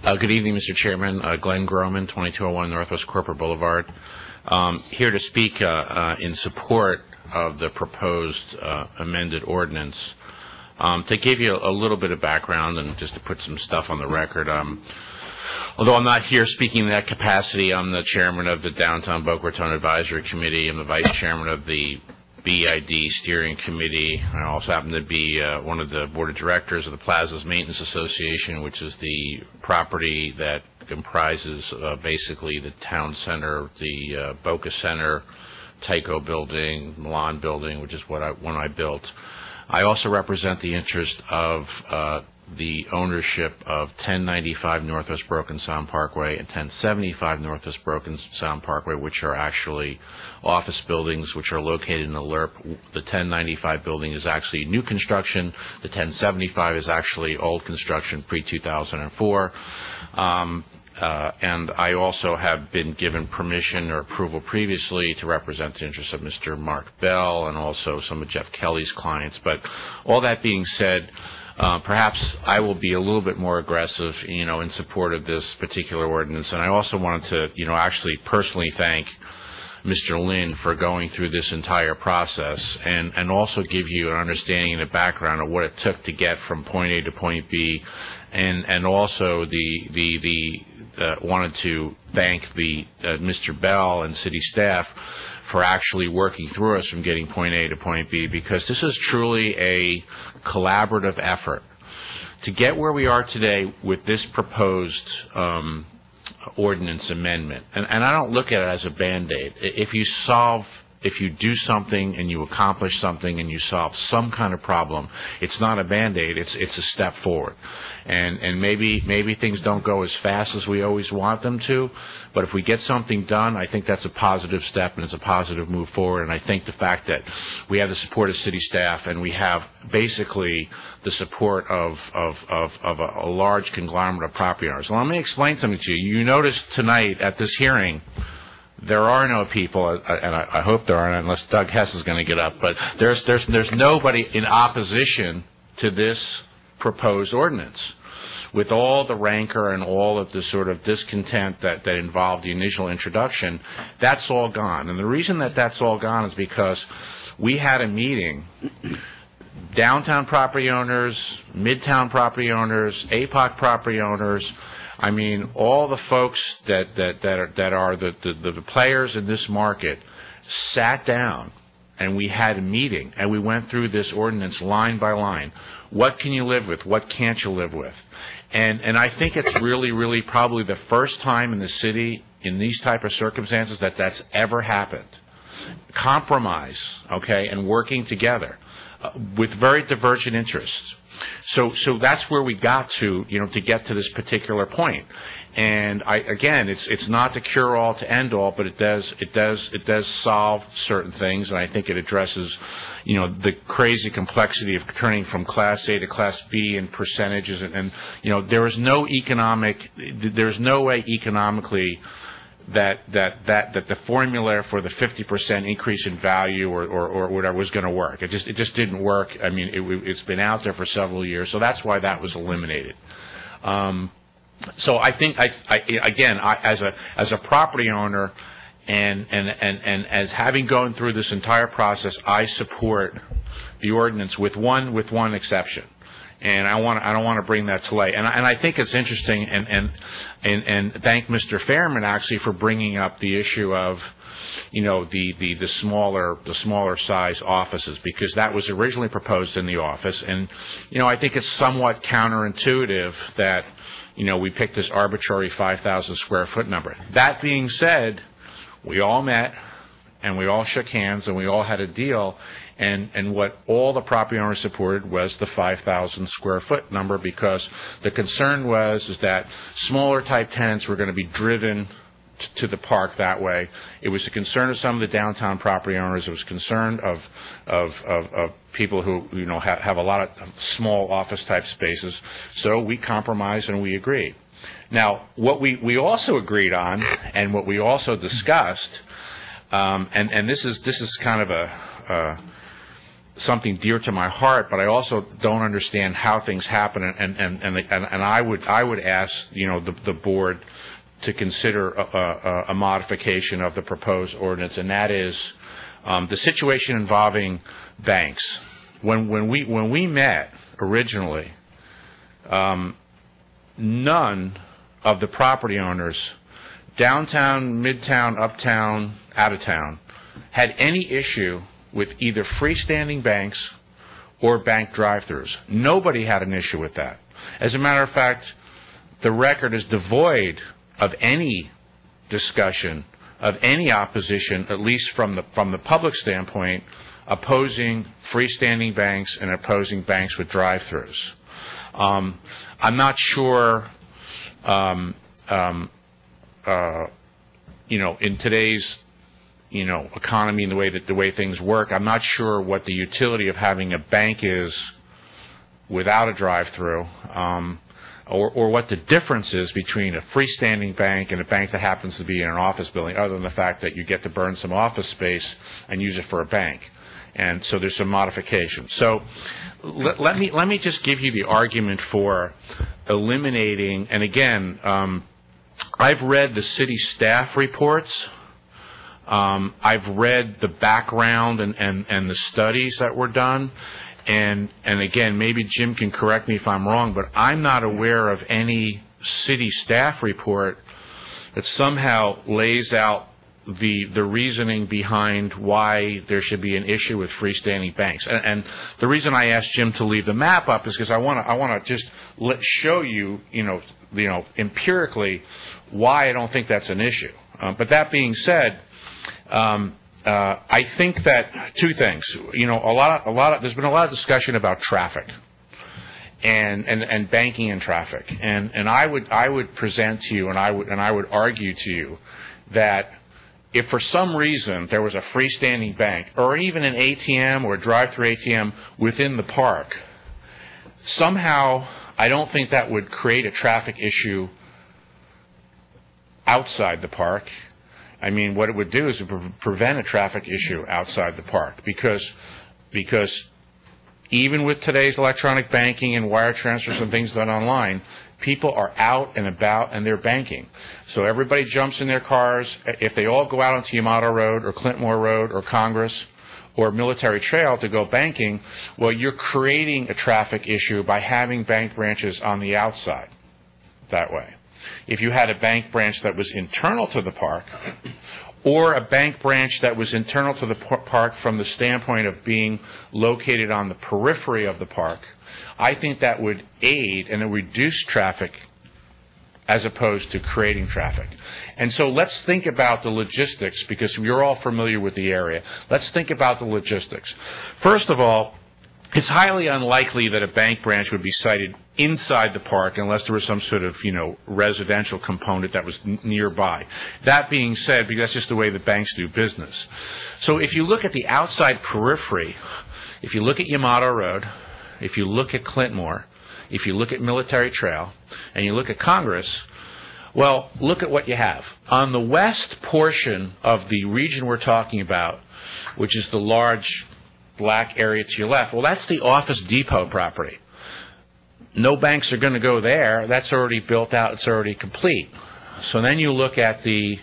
Good evening, Mr. Chairman. Glenn Gromann, 2201 Northwest Corporate Boulevard. Here to speak in support of the proposed amended ordinance. To give you a little bit of background and just to put some stuff on the record, although I'm not here speaking in that capacity, I'm the chairman of the Downtown Boca Raton Advisory Committee. I'm the vice chairman of the BID Steering Committee. I also happen to be one of the board of directors of the Plazas Maintenance Association, which is the property that comprises basically the town center, the Boca Center, Tyco building, Milan building, which is one I built. I also represent the interest of the ownership of 1095 Northwest Broken Sound Parkway and 1075 Northwest Broken Sound Parkway, which are actually office buildings which are located in the LERP. The 1095 building is actually new construction. The 1075 is actually old construction, pre-2004. And I also have been given permission or approval previously to represent the interests of Mr. Mark Bell and also some of Jeff Kelly's clients. But all that being said, perhaps I will be a little bit more aggressive, in support of this particular ordinance. And I also wanted to, actually personally thank Mr. Lynn for going through this entire process and also give you an understanding and a background of what it took to get from point A to point B, and also wanted to thank Mr. Bell and city staff for actually working through us from getting point A to point B, because this is truly a collaborative effort to get where we are today with this proposed ordinance amendment. And I don't look at it as a Band-Aid. If you do something and you accomplish something and you solve some kind of problem, it's not a Band-Aid, it's a step forward. And maybe things don't go as fast as we always want them to, but if we get something done, I think that's a positive step and it's a positive move forward. And I think the fact that we have the support of city staff and we have basically the support of a large conglomerate of property owners. Well, let me explain something to you. You noticed tonight at this hearing, there are no people, and I hope there aren't unless Doug Hess is going to get up, but there's nobody in opposition to this proposed ordinance. With all the rancor and all of the sort of discontent that involved the initial introduction, that's all gone. And the reason that that's all gone is because we had a meeting, downtown property owners, midtown property owners, APOC property owners, I mean, all the folks that are the players in this market sat down and we had a meeting and we went through this ordinance line by line. What can you live with? What can't you live with? And I think it's really probably the first time in the city in these type of circumstances that that's ever happened. Compromise, okay, and working together with very divergent interests. So that's where we got to, to get to this particular point. And again, it's not the cure-all to end all, but it does solve certain things, and I think it addresses, the crazy complexity of turning from Class A to Class B and percentages, and there's no way economically that the formula for the 50% increase in value or whatever was going to work. It just didn't work. I mean, it's been out there for several years, so that's why that was eliminated. So I think again, as a property owner and as having gone through this entire process, I support the ordinance with one exception. And I don't want to bring that to light. And I think it's interesting, and thank Mr. Fairman actually for bringing up the issue of, the smaller size offices, because that was originally proposed in the office. And I think it's somewhat counterintuitive that we picked this arbitrary 5,000 square foot number. That being said, we all met and we all shook hands and we all had a deal. And what all the property owners supported was the 5,000 square foot number, because the concern is that smaller type tenants were going to be driven to the park that way. It was a concern of some of the downtown property owners. It was concern of people who have a lot of small office type spaces. So we compromised and we agreed. Now, what we also agreed on and what we also discussed, and this is kind of something dear to my heart, but I also don't understand how things happen, and I would ask, you know, the board to consider a modification of the proposed ordinance, and that is the situation involving banks. When we met originally, none of the property owners, downtown, midtown, uptown, out of town, had any issue with either freestanding banks or bank drive-thrus. Nobody had an issue with that. As a matter of fact, the record is devoid of any discussion, of any opposition, at least from the public standpoint, opposing freestanding banks and opposing banks with drive-thrus. I'm not sure, you know, in today's, you know, economy and the way things work, I'm not sure what the utility of having a bank is without a drive-through, or what the difference is between a freestanding bank and a bank that happens to be in an office building, other than the fact that you get to burn some office space and use it for a bank. And so there's some modifications. So let me just give you the argument for eliminating, and again, I've read the city staff reports. I've read the background and the studies that were done, and again, maybe Jim can correct me if I'm wrong, but I'm not aware of any city staff report that somehow lays out the reasoning behind why there should be an issue with freestanding banks. And the reason I asked Jim to leave the map up is because I want to just show you, you know, empirically why I don't think that's an issue. But that being said, I think that two things. You know, there's been a lot of discussion about traffic and banking and traffic. And I would present to you, and I would argue to you that if for some reason there was a freestanding bank or even an ATM or a drive-through ATM within the park, somehow I don't think that would create a traffic issue outside the park. I mean, what it would do is it would prevent a traffic issue outside the park, because even with today's electronic banking and wire transfers and things done online, people are out and about and they're banking. So everybody jumps in their cars. If they all go out onto Yamato Road or Clintmore Road or Congress or Military Trail to go banking, well, you're creating a traffic issue by having bank branches on the outside that way. If you had a bank branch that was internal to the park, or a bank branch that was internal to the park from the standpoint of being located on the periphery of the park, I think that would aid and reduce traffic as opposed to creating traffic. And so let's think about the logistics, because you're all familiar with the area. Let's think about the logistics. First of all, it's highly unlikely that a bank branch would be sited inside the park unless there was some sort of, you know, residential component that was nearby. That being said, because that's just the way the banks do business. So if you look at the outside periphery, if you look at Yamato Road, if you look at Clintmore, if you look at Military Trail, and you look at Congress, well, look at what you have. On the west portion of the region we're talking about, which is the large black area to your left, well, that's the Office Depot property. No banks are going to go there. That's already built out. It's already complete. So then you look at the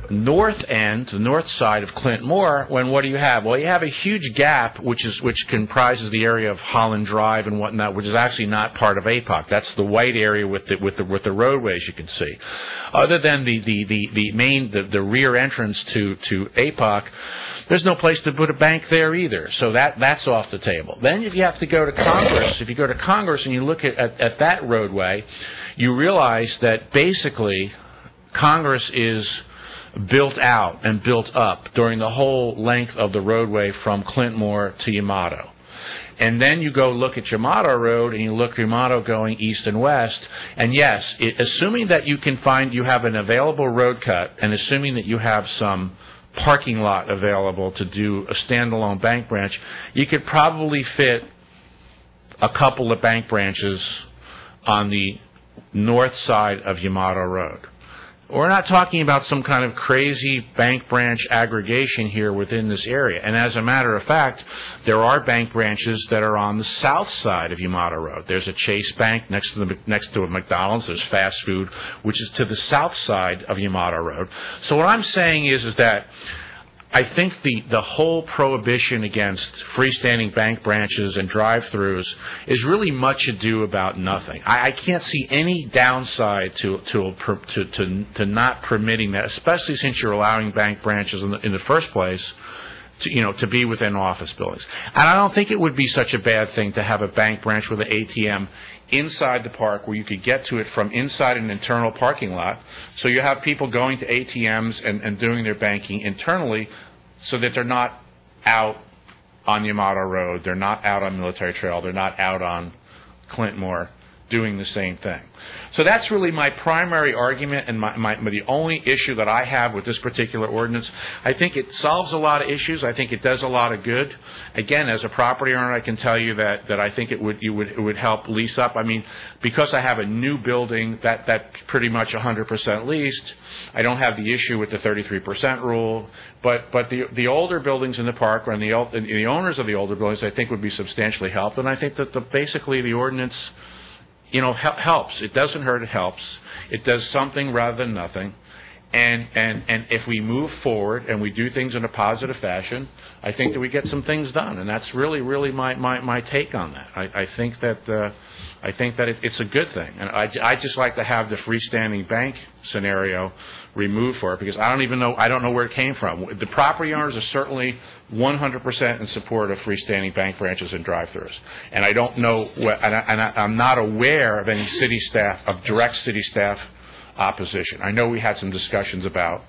north end, the north side of Clintmore, when what do you have? Well, you have a huge gap, which comprises the area of Holland Drive and whatnot, which is actually not part of APOC. That's the white area with the roadways you can see. Other than the rear entrance to APOC, there's no place to put a bank there either. So that's off the table. Then if you have to go to Congress, if you go to Congress and you look at that roadway, you realize that basically Congress is built out and built up during the whole length of the roadway from Clintmore to Yamato. And then you go look at Yamato Road and you look at Yamato going east and west, and yes, assuming that you have an available road cut, and assuming that you have some parking lot available to do a standalone bank branch, you could probably fit a couple of bank branches on the north side of Yamato Road. We're not talking about some kind of crazy bank branch aggregation here within this area. And as a matter of fact, there are bank branches that are on the south side of Yamato Road. There's a Chase Bank next to a McDonald's. There's fast food, which is to the south side of Yamato Road. So what I'm saying is that I think the whole prohibition against freestanding bank branches and drive-throughs is really much ado about nothing. I can't see any downside to not permitting that, especially since you're allowing bank branches in the first place to be within office buildings. And I don't think it would be such a bad thing to have a bank branch with an ATM inside the park where you could get to it from inside an internal parking lot. So you have people going to ATMs and doing their banking internally so that they're not out on Yamato Road, they're not out on Military Trail, they're not out on Clintmore doing the same thing. So that's really my primary argument and the only issue that I have with this particular ordinance. I think it solves a lot of issues. I think it does a lot of good. Again, as a property owner, I can tell you that I think it would help lease up. I mean, because I have a new building that's pretty much 100% leased, I don't have the issue with the 33% rule. But the older buildings in the park and the owners of the older buildings, I think, would be substantially helped. And I think that basically the ordinance, helps. It doesn't hurt, it helps. It does something rather than nothing. And if we move forward and we do things in a positive fashion, I think that we get some things done. And that's really my take on that. I think that it's a good thing. And I just like to have the freestanding bank scenario removed for it, because I don't know where it came from. The property owners are certainly 100% in support of freestanding bank branches and drive-throughs. And I don't know, I'm not aware of any direct city staff opposition. I know we had some discussions about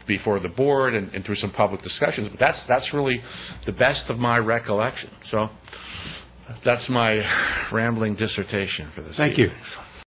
before the board and through some public discussions, but that's really the best of my recollection. So that's my rambling dissertation for this evening. Thank you.